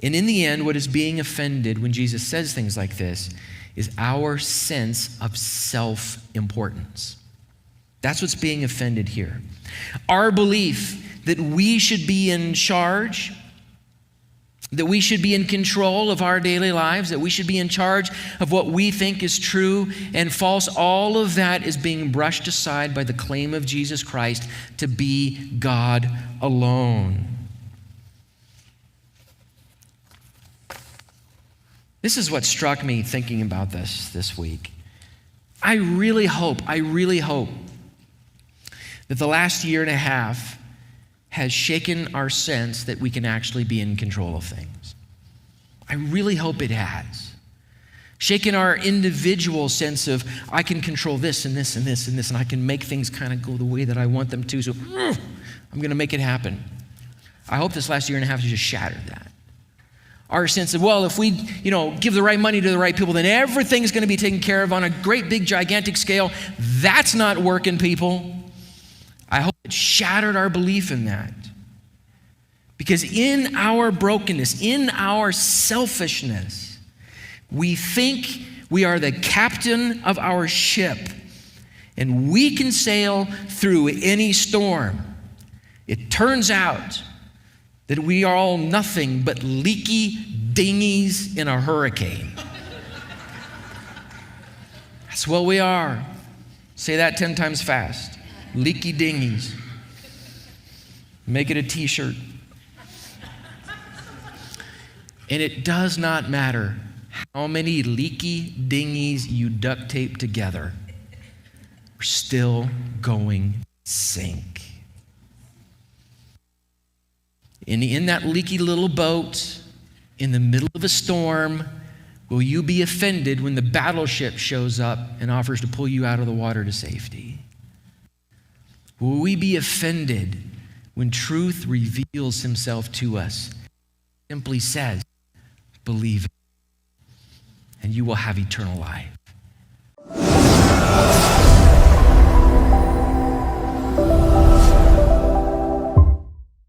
And in the end, what is being offended when Jesus says things like this is our sense of self-importance. That's what's being offended here. Our belief that we should be in charge, that we should be in control of our daily lives, that we should be in charge of what we think is true and false, all of that is being brushed aside by the claim of Jesus Christ to be God alone. This is what struck me thinking about this week. I really hope that the last year and a half has shaken our sense that we can actually be in control of things. I really hope it has. Shaken our individual sense of, I can control this and this and this and this, and I can make things kind of go the way that I want them to, so I'm going to make it happen. I hope this last year and a half has just shattered that. Our sense of, well, if we, give the right money to the right people, then everything's going to be taken care of on a great, big, gigantic scale. That's not working, people. I hope it shattered our belief in that. Because in our brokenness, in our selfishness, we think we are the captain of our ship and we can sail through any storm. It turns out that we are all nothing but leaky dinghies in a hurricane. That's what we are. Say that 10 times fast. Leaky dinghies. Make it a t-shirt. And it does not matter how many leaky dinghies you duct tape together, we're still going to sink. And in that leaky little boat, in the middle of a storm, will you be offended when the battleship shows up and offers to pull you out of the water to safety? Will we be offended when truth reveals himself to us? Simply says, believe it, and you will have eternal life.